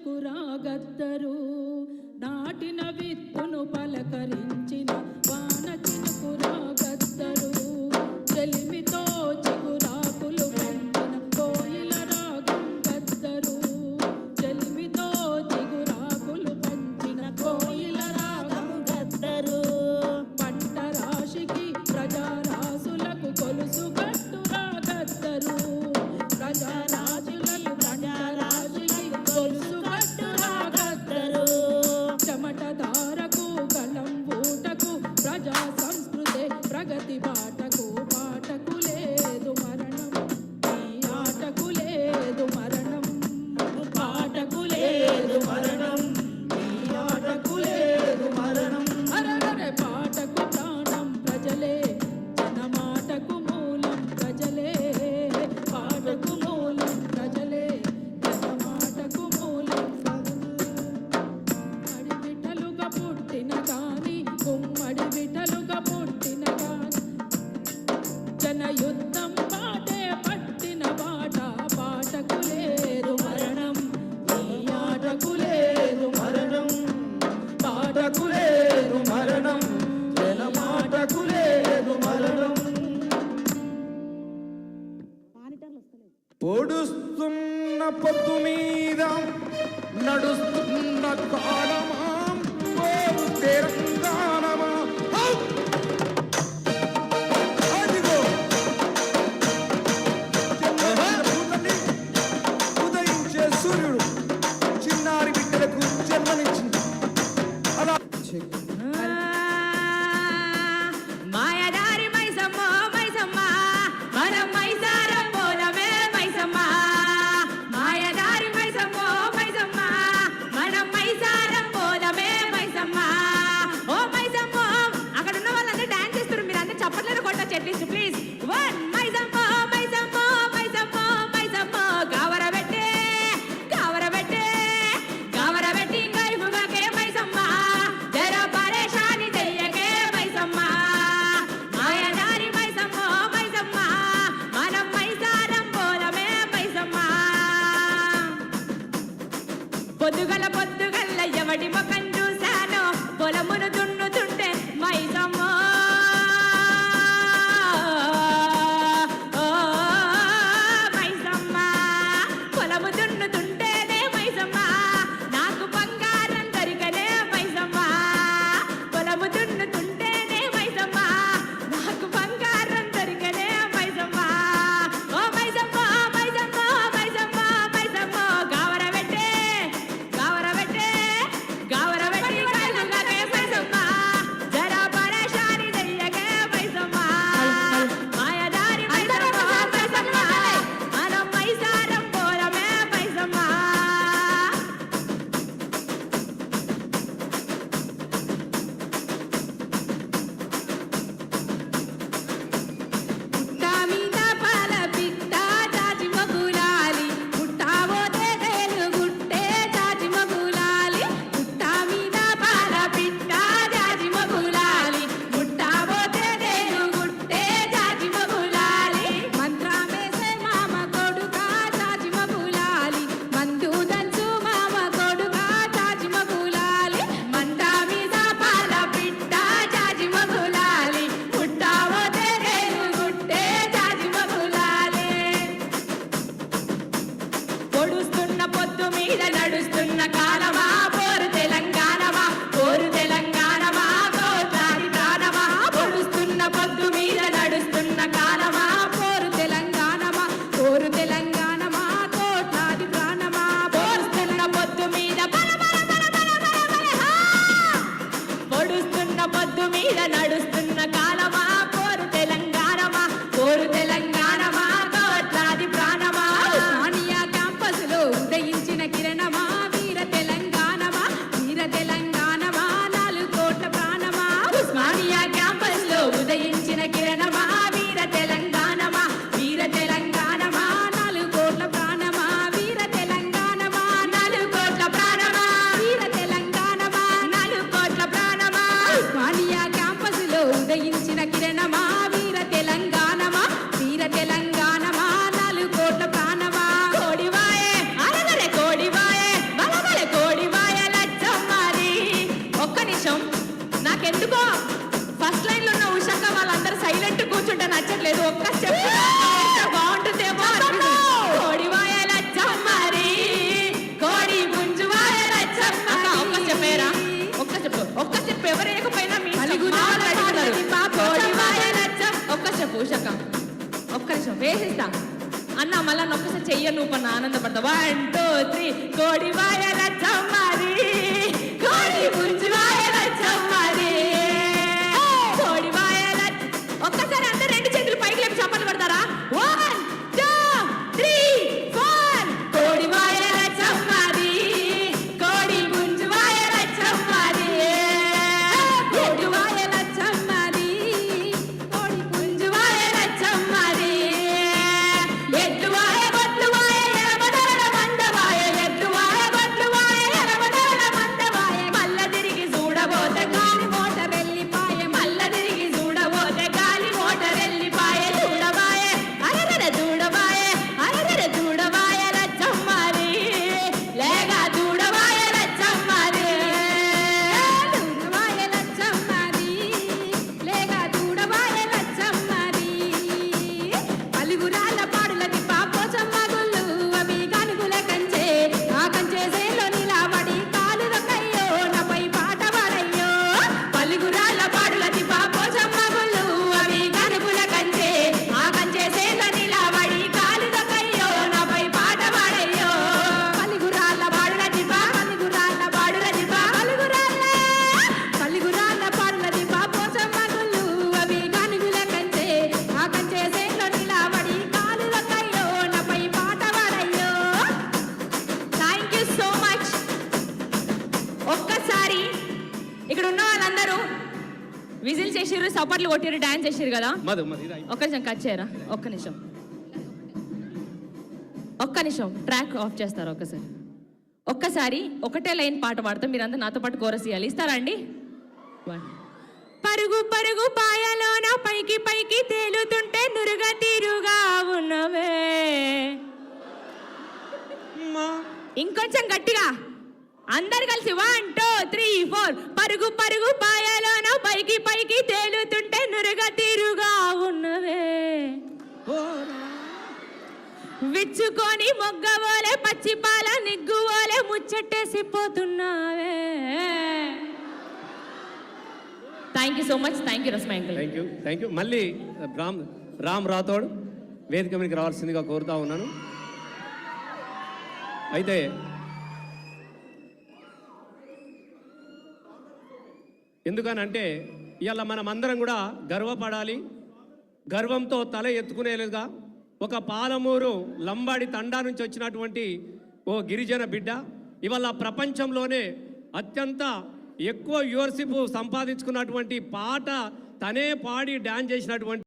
చినుకు రాగద్దరు నాటిన విత్తును పలకరించిన వాన చినుకు రాగద్దరు చెలిమితో చిగురాకులు పంచిన కోయిల రాగం గద్దరు చెలిమితో చిగురాకులు పంచిన కోయిల రాగం గద్దరు పంట రాశికి ప్రజారాసులకు కొలుసు గట్టు రాగద్దరు ప్రజారాజులకు ప్రజారాజుకి కొలుసు గట్టు రాగద్దరు చెమటదారకు కలం బూటకు ప్రజా సంస్కృతి ప్రగతి బాటకు పాటకు లేదు మరణం ఈ ఆటకు లేదు మరణం పాటకు లేదు మరణం ఈ ఆటకు లేదు మరణం అరగరే పాటకు ప్రాణం ప్రజలే జనమాటకు మూలం ప్రజలే పాటకు మూలం ప్రజలే జనమాటకు మూలం అడి బిడ్డలుగా పుట్టిన గాని గుమ్మడి బిడ్డలుగా పుట్టిన గాని జనయుద్ధం పాటే పట్టిన బాట పాటకు లేదు మరణం ఈ ఆటకు లేదు మరణం పాటకు లేదు మరణం జనమాటకు లేదు మరణం పొడుస్తున్న పొత్తు మీద నడుస్తున్న కాలమా ఓ తెలంగాణమా అదిగో ఉదయించే సూర్యుడు చిన్నారి బిడ్డలకు జన్మనిచ్చింది అలా మాయదారి మైసమ్మ మైసమ్మ మనం మైసారం పోలమే మైసమ్మ మాయదారి మైసమ్మ మైసమ్మ మనం మైసారం పోలమే మైసమ్మ ఓ మైసమ్మ అక్కడ ఉన్న వాళ్ళందరూ డాన్స్ చేస్తారు మీరు అందరూ చప్పట్లను కొట్టచ్చు at least please one Maisamma Maisamma Maisamma Maisamma గావరబెట్టే గావరబెట్టే గావరబెట్టి కైముగకే మైసమ్మ జర పరేషాని చెయ్యకే మైసమ్మ మాయదారి మైసమ్మ మైసమ్మ మనం మైసారం పోలమే మైసమ్మ పొద్దుగల పొద్దుగల్ల ఎవడి ముఖం చూశానో పొలమును దున్నుతుంటే మైసమ్మ ఓ మైసమ్మ పొలము దున్నుతుంటేనే మైసమ్మ నాకు బంగారం దొరికనే మైసమ్మ పొలము దున్నుతుంటేనే మైసమ్మ నాకు బంగారం దొరికనే మైసమ్మ ఓ మైసమ్మ మైసమ్మ మైసమ్మ మైసమ్మ గావరబెట్టే గావరబెట్టే గావరబెట్టి కైముగకే మైసమ్మ జర పరేషాని చెయ్యకే మైసమ్మ మాయదారి మైసమ్మ మైసమ్మ మనం మైసారం పోలమే మైసమ్మ పుట్టా మీద పాల పిట్ట చాచి మగులాలి పుట్టావోతే తేలు గుట్టే చాచి మగులాలి పుట్టా మీద పాల పిట్ట చాచి మగులాలి పుట్టావోతే తేలు గుట్టే చాచి మగులాలి మంత్రమేసే మామ కొడుకా చాచి మగులాలి మందు దంచు మామ కొడుకా చాచి మగులాలి మంటా మీద పాల పిట్ట చాచి మగులాలి పుట్టావోతే తేలు గుట్టే చాచి మగులాలి పొడుస్తున్న పొద్దు మీద నడుస్తున్న కాలమా పోరు తెలంగాణమా పోరు తెలంగాణమా కోట్లాది ప్రాణమా పొడుస్తున్న పొద్దు మీద నడుస్తున్న కాలమా పోరు తెలంగాణమా పోరు తెలంగాణమా కోట్లాది ప్రాణమా పొడుస్తున్న పొద్దు మీద బల బల బల బల బల బల హా! పొడుస్తున్న పొద్దు మీద నడుస్తున్న కాలమా పోరు తెలంగాణమా పోరు తెలంగాణమా కోట్లాది ప్రాణమా ఉస్మానియా క్యాంపస్లో ఉదయించిన కిరణమా వీర తెలంగాణమా వీర తెలంగాణమా 4 కోట్ల ప్రాణమా ఉస్మానియా క్యాంపస్లో ఉదయించిన కిరణమా వీర తెలంగాణమా వీర తెలంగాణమా 4 కోట్ల ప్రాణమా వీర తెలంగాణమా 4 కోట్ల ప్రాణమా వీర తెలంగాణమా 4 కోట్ల ప్రాణమా ఉస్మానియా నాకెందుకో ఫస్ట్ లైన్ లో ఉన్న ఉషక్క వాళ్ళందరూ సైలెంట్ కూర్చుంటే నచ్చట్లేదు. ఒక్క స్టెప్ బాగుంటుందేమో అనిపిస్తుంది. కోడి వాయల చమ్మరి కోడి పుంజు వాయల చమ్మరి. ఒక్క స్టెప్ వేరా, ఒక్క స్టెప్ ఎవరు వేయకపోయినా మీ కోడి వాయల ఒక్క స్టెప్ ఉషక్క ఒక్క నిమిషం వేసిస్తా అన్న. మళ్ళా ఒక్కసారి చెయ్య నువ్వు పన్న ఆనందపడతా. 1 2 3 కోడి వాయల చమ్మరి కోడి పుంజు వాయల చమ్మరి కోడి వాయల. ఒక్కసారి అందరు రెండు చేతులు పైకి లేపి చప్పట్లు పడతారా? 1 2 3 4 కోడి వాయల చమ్మరి కోడి పుంజు వాయల చమ్మరి కోడి వాయల చమ్మరి కోడి పుంజు వాయల చమ్మరి. ఎడ్లు వాయ బొట్లు వాయ ఎరమదల మందవాయ ఎడ్లు వాయ బొట్లు వాయ ఎరమదల మందవాయ. మల్ల తిరిగి చూడబోతే గాలి మోటార్ వెళ్ళిపాయ మల్ల తిరిగి చూడబోతే గాలి మోటార్ వెళ్ళిపాయ. చూడబాయ అరగర చూడబాయ అరగర చూడబాయ లచ్చమ్మారి లేగా చూడబాయ లచ్చమ్మారి చూడబాయ లచ్చమ్మారి లేగా చూడబాయ లచ్చమ్మారి. పలుగురాళ్ళ పాడులది పాపోచమ్మ గుళ్ళు అవి కనుగుల కంచే ఆ కంచే సేలో నిలబడి కాలు రొక్కయ్యో నాపై పాట పాడయ్యో. పలుగురాళ్ళ పాడులది పాపోచమ్మ గుళ్ళు అవి కనుగుల కంచే ఆ కంచే సేలో నిలబడి కాలు రొక్కయ్యో నాపై పాట పాడయ్యో. పలుగురాళ్ళ పాడులది పలుగురాళ్ళ పాడులది పలుగురాళ్ళ పాడులది పాపోచమ్మ గుళ్ళు అవి కనుగుల కంచే ఆ కంచే సేలో నిలబడి కాలు రొక్కయ్యో నాపై పాట పాడయ్యో. Thank you so much. ఒక్కసారి ఇక్కడ ఉన్న వాళ్ళందరూ విజిల్ చేసిర్రు, సపట్లు కొట్టిర్రు, డాన్స్ చేసిర్రు కదా. మధు మధు ఇది ఒక్క నిమిషం కట్ చేయరా, ఒక్క నిమిషం ట్రాక్ ఆఫ్ చేస్తారా ఒక్కసారి. ఒక్కసారి ఒకటే లైన్ పాట పాడతాం, మీరంతా నాతో పాటు కోరస్ ఇవ్వాలి. ఇస్తారా అండి? పరుగు పరుగు పాయలోన పైకి పైకి తేలుతుంటే నురుగా తీరుగా ఉన్నవే. ఇంకొంచెం గట్టిగా అందరు కలిసి 1 2 3 4 పరుగు పరుగు పాయలోన పైకి పైకి తేలుతుంటే నురుగా తీరుగా ఉన్నవే. విచ్చుకొని మొగ్గవోలే పచ్చిపాల నిగ్గువోలే ముచ్చట్టేసిపోతున్నావే. Thank you so much. Thank you Rasma uncle. Thank you. మళ్ళీ రామ్ రాథోడ్ వేదిక మీదకి రావాల్సిందిగా కోరుతా ఉన్నాను. అయితే ఎందుకనంటే ఇవాళ మనం అందరం కూడా గర్వపడాలి. గర్వంతో తల ఎత్తుకునేలుగా ఒక పాలమూరు లంబాడి తండా నుంచి వచ్చినటువంటి ఓ గిరిజన బిడ్డ ఇవాళ ప్రపంచంలోనే అత్యంత ఎక్కువ వ్యూవర్షిప్ సంపాదించుకున్నటువంటి పాట తనే పాడి డాన్స్ చేసినటువంటి